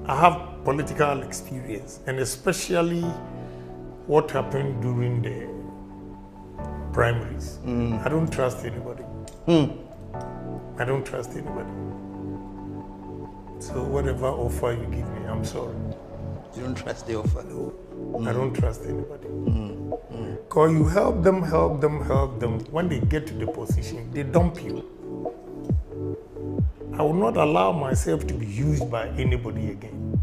I have political experience, and especially what happened during the primaries. I don't trust anybody. I don't trust anybody. So whatever offer you give me, I'm sorry. You don't trust the offer? No, I don't trust anybody. Because you help them. When they get to the position, they dump you. I will not allow myself to be used by anybody again.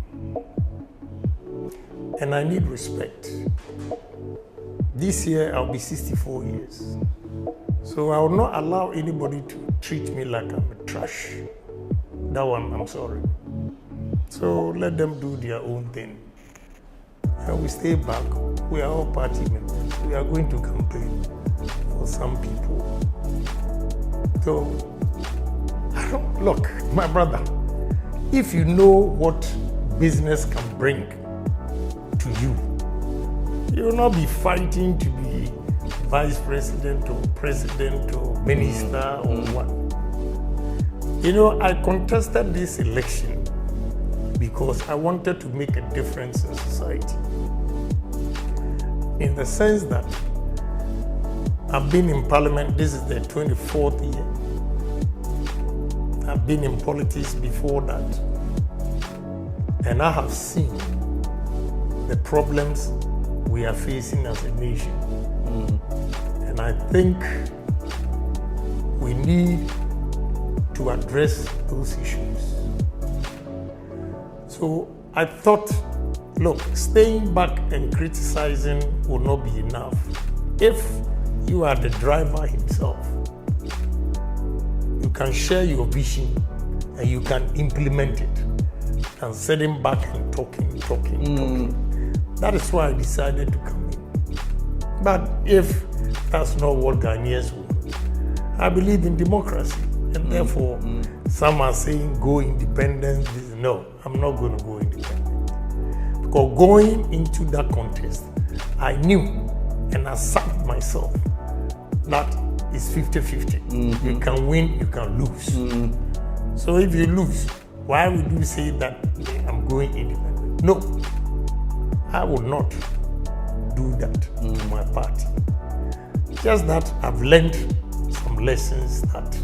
And I need respect. This year, I'll be 64 years. So I will not allow anybody to treat me like I'm a trash. That one, I'm sorry. So let them do their own thing. And we stay back. We are all party members. We are going to campaign for some people. So, look, my brother, if you know what business can bring to you, you will not be fighting to be vice president or president or minister or what. You know, I contested this election because I wanted to make a difference in society. In the sense that I've been in parliament, this is the 24th year. I've been in politics before that. And I have seen the problems we are facing as a nation. And I think we need to address those issues. So I thought, look, staying back and criticizing will not be enough. If you are the driver himself, you can share your vision and you can implement it. And sitting back and talking. That is why I decided to come in. But if that's not what Ghanaians want, I believe in democracy. And therefore, some are saying go independent. No, I'm not going to go independent. Because going into that contest, I knew and accepted myself that it's 50-50. You can win, you can lose. So if you lose, why would you say that I'm going independent? No, I will not do that to my party. Just that I've learned some lessons that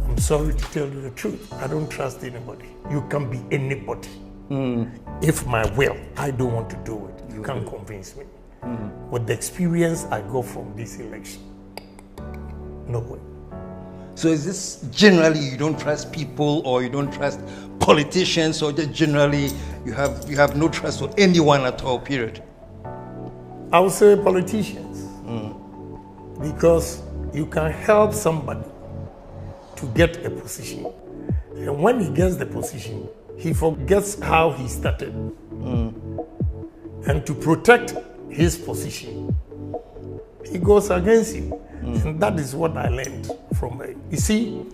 I'm sorry to tell you the truth. I don't trust anybody. You can be anybody. If my will, I don't want to do it. You can't convince me. With the experience I got from this election, no way. So is this generally you don't trust people or you don't trust politicians, or just generally you have no trust for anyone at all, period? I would say politicians. Because you can help somebody to get a position. And when he gets the position, he forgets how he started. And to protect his position, he goes against you. And that is what I learned from it. You see,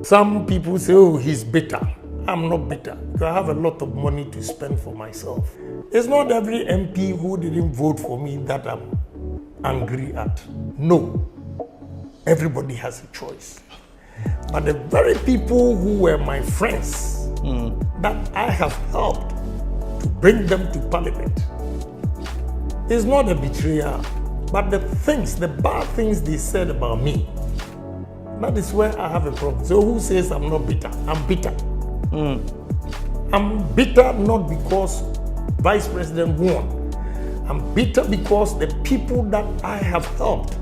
some people say, oh, he's bitter. I'm not bitter. I have a lot of money to spend for myself. It's not every MP who didn't vote for me that I'm angry at. No. Everybody has a choice. But the very people who were my friends that I have helped to bring them to parliament, it's not a betrayal, but the bad things they said about me, that is where I have a problem. So who says I'm not bitter? I'm bitter. I'm bitter not because Vice President won. I'm bitter because the people that I have helped.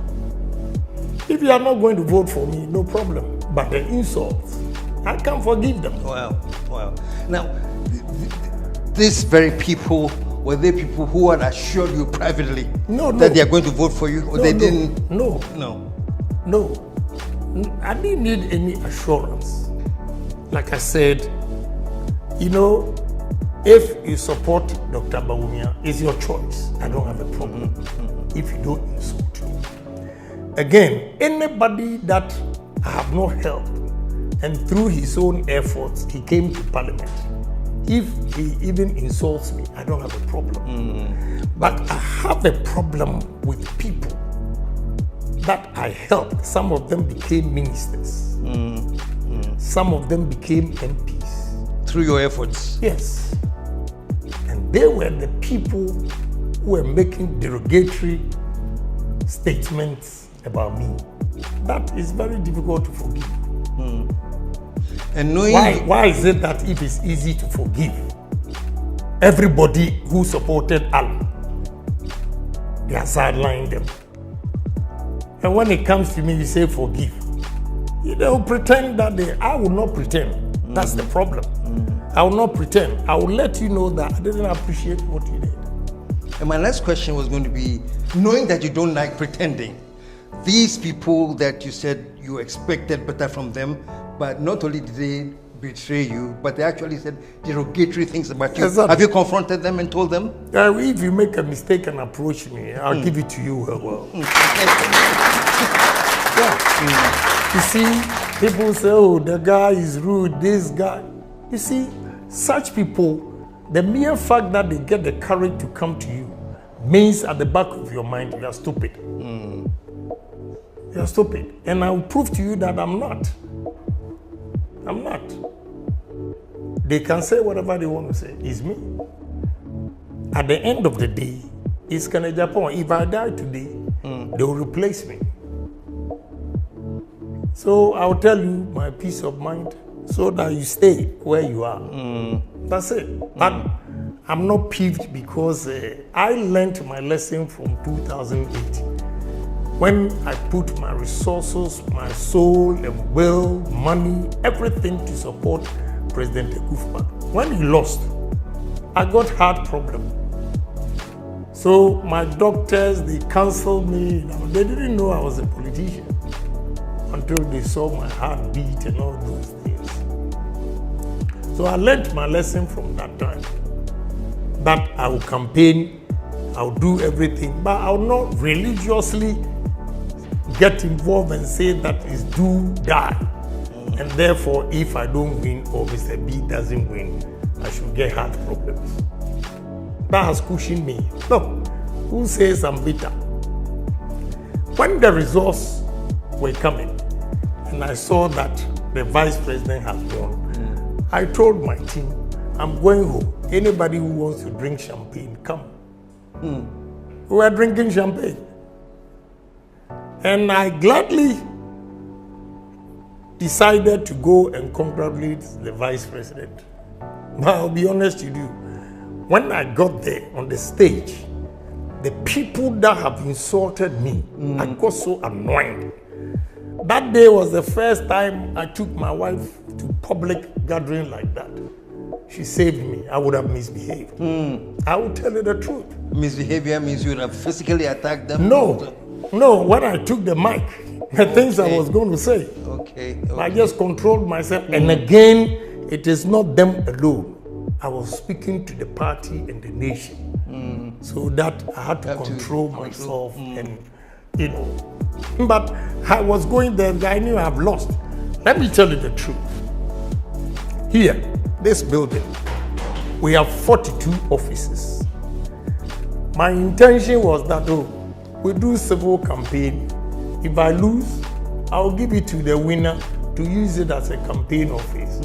If you are not going to vote for me, no problem. But the insults, I can't forgive them. Wow. Now, these very people, were they people who had assured you privately that they are going to vote for you, or they didn't? No. I didn't need any assurance. Like I said, you know, if you support Dr. Bawumia, it's your choice. I don't have a problem if you don't insult me. Again, anybody that I have not helped, and through his own efforts, he came to parliament. If he even insults me, I don't have a problem. But I have a problem with people that I helped. Some of them became ministers. Some of them became MPs. through your efforts. Yes. And they were the people who were making derogatory statements about me. That is very difficult to forgive. And knowing Why is it that if it's easy to forgive, everybody who supported Allah, they are sidelined them? And when it comes to me, you say forgive. They will pretend that I will not pretend. That's the problem. I will not pretend. I will let you know that I didn't appreciate what you did. And my last question was going to be, knowing that you don't like pretending, these people that you said you expected better from them, but not only did they betray you, but they actually said derogatory things about you. Exactly. Have you confronted them and told them? If you make a mistake and approach me, I'll give it to you well. You see, people say, oh, the guy is rude, this guy. You see, such people, the mere fact that they get the courage to come to you means at the back of your mind, you are stupid. You are stupid. And I will prove to you that I'm not. I'm not. They can say whatever they want to say. It's me. At the end of the day, it's Agyapong. If I die today, they will replace me. So I'll tell you my peace of mind so that you stay where you are. That's it. But I'm not peeved because I learned my lesson from 2008. When I put my resources, my soul, and will, money, everything to support President Ghpage. When he lost, I got heart problem. So my doctors, they counseled me. They didn't know I was a politician until they saw my heartbeat and all those things. So I learned my lesson from that time. That I will campaign, I'll do everything, but I'll not religiously get involved and say that is do, die. And therefore, if I don't win or Mr. B doesn't win, I should get heart problems. That has cushioned me. Look, who says I'm bitter? When the results were coming, and I saw that the vice president had won, I told my team, I'm going home. Anybody who wants to drink champagne, come. We were drinking champagne. And I gladly decided to go and congratulate the vice president. But I'll be honest with you, when I got there on the stage, the people that have insulted me, I got so annoyed. That day was the first time I took my wife to public gathering like that. She saved me. I would have misbehaved. I will tell you the truth. Misbehavior means you would have physically attacked them? No, when I took the mic, the things I was going to say, okay. I just controlled myself. And again, it is not them alone. I was speaking to the party and the nation. So that I had to control myself and, But I was going there, I knew I've lost. Let me tell you the truth. Here, this building, we have 42 offices. My intention was that, we do civil campaign. If I lose, I'll give it to the winner to use it as a campaign office.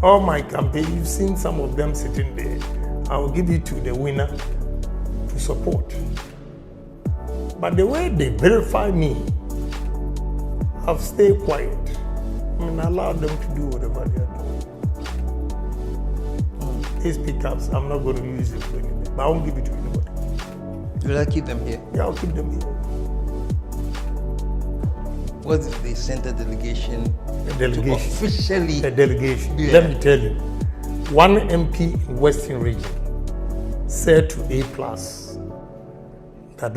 All my campaign, you've seen some of them sitting there. I'll give it to the winner to support. But the way they verify me, I've stayed quiet. I allow them to do whatever they are doing. These pickups, I'm not going to use it for anything. But I won't give it to anybody. Will I keep them here? Yeah, I'll keep them here. What if they sent a delegation? A delegation. Officially. A delegation. Yeah. Let me tell you. One MP in Western region said to A+ that,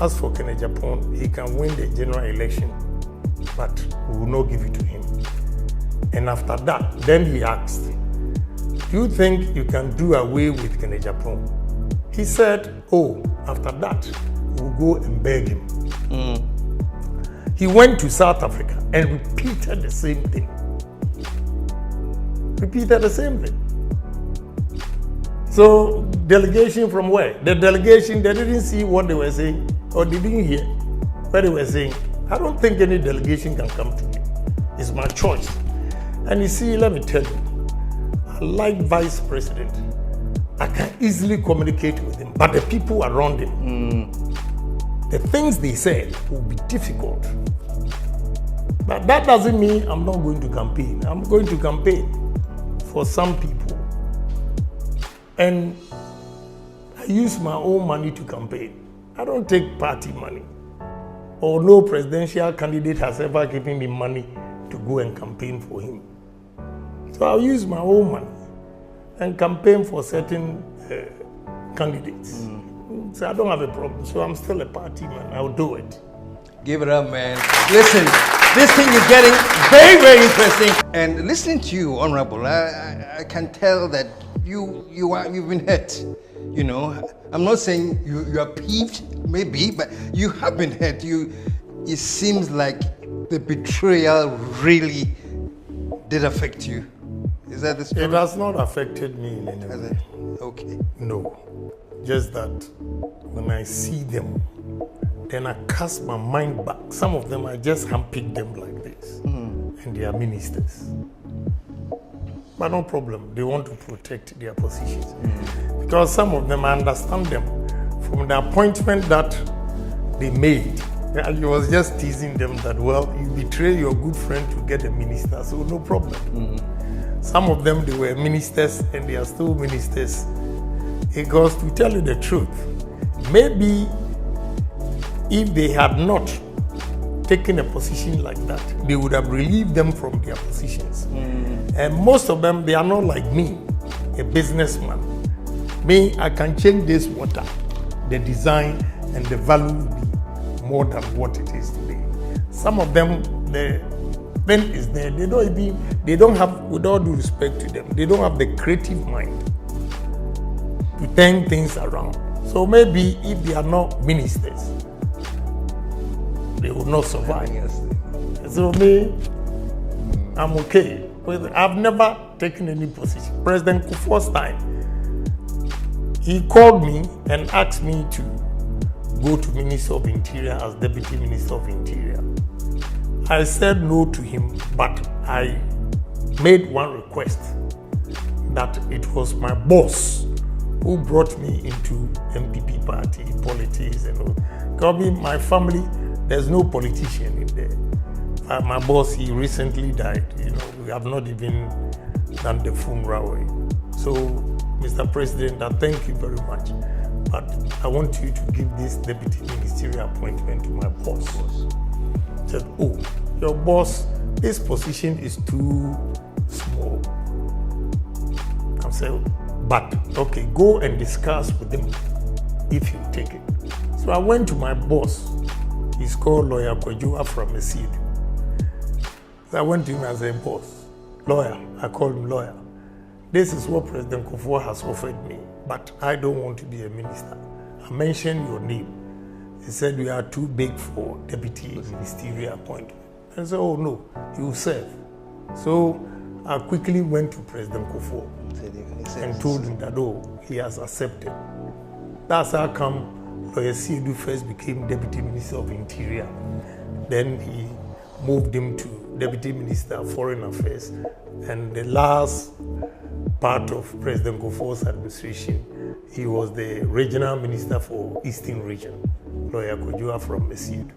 as for Agyapong, he can win the general election, but we will not give it to him. And after that, then he asked, do you think you can do away with Agyapong? He said, after that, we'll go and beg him. He went to South Africa and repeated the same thing. So, delegation from where? The delegation, they didn't see what they were saying, or they didn't hear what they were saying. I don't think any delegation can come to me. It's my choice. And you see, let me tell you, Like vice president, I can easily communicate with him, but the people around him, the things they said will be difficult. But that doesn't mean I'm not going to campaign. I'm going to campaign for some people. And I use my own money to campaign. I don't take party money. Or no presidential candidate has ever given me money to go and campaign for him. So I'll use my own money and campaign for certain candidates. So I don't have a problem. So I'm still a party man. I'll do it. Give it up, man. Listen, this thing is getting very, very interesting. And listening to you, Honorable, I can tell that you've been hurt. You know, I'm not saying you are peeved, maybe, but you have been hurt. It seems like the betrayal really did affect you. Is that the story? It has not affected me in any way. Okay. No. Just that when I see them, then I cast my mind back. Some of them, I just handpick them like this. And they are ministers. But no problem. They want to protect their positions. Because some of them, I understand them from the appointment that they made. I was just teasing them that, well, you betray your good friend to get a minister, so no problem. Some of them, they were ministers and they are still ministers. Because to tell you the truth, maybe if they had not taken a position like that, they would have relieved them from their positions. And most of them, they are not like me, a businessman. Me, I can change this water. The design and the value will be more than what it is today. Some of them, the thing is there. They don't have, with all due respect to them, they don't have the creative mind to turn things around. So maybe if they are not ministers, they will not survive. So me, I'm okay. I've never taken any position. President Kufuor's time, he called me and asked me to go to Minister of Interior as Deputy Minister of Interior. I said no to him, but I made one request that it was my boss who brought me into NPP party, Polities and all. Because my family, there's no politician in there. My boss, he recently died. You know, we have not even done the funeral. So, Mr. President, I thank you very much. But I want you to give this deputy ministerial appointment to my boss. He said, oh, your boss, this position is too small. I said, but okay, go and discuss with him if you take it. So I went to my boss. He's called Lawyer Kwaku from H0w. So I went to him as a boss. Lawyer, I called him lawyer. This is what President Kufuor has offered me, but I don't want to be a minister. I mentioned your name. He said you are too big for deputy ministerial appointment. I said, oh no, you serve. So I quickly went to President Kufuor and told him that, oh, he has accepted. That's how come Lawyer H0w first became Deputy Minister of Interior. Then he moved him to Deputy Minister of Foreign Affairs. And the last part of President Kufuor's administration, he was the Regional Minister for Eastern Region, Lawyer Kwaku from H0w.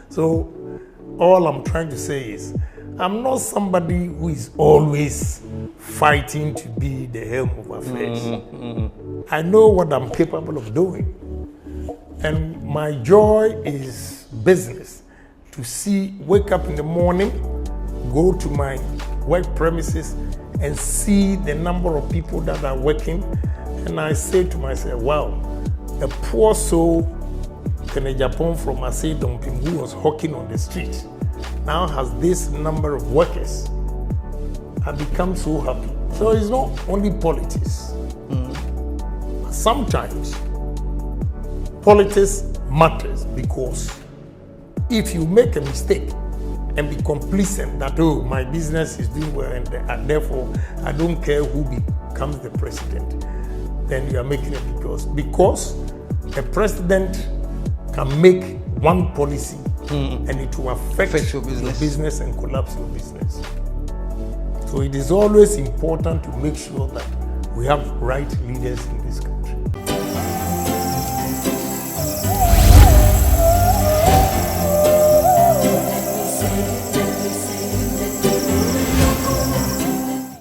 So all I'm trying to say is, I'm not somebody who is always fighting to be the helm of affairs. I know what I'm capable of doing. And my joy is business. To wake up in the morning, go to my work premises and see the number of people that are working. And I say to myself, wow, a poor soul in Agyapong from H0w who was hawking on the street now has this number of workers. I become so happy. So it's not only politics. Sometimes politics matters because if you make a mistake and be complacent that, oh, my business is doing well and therefore I don't care who becomes the president, then you are making it because a president can make one policy and it will affect your business and collapse your business. So it is always important to make sure that we have right leaders in this country.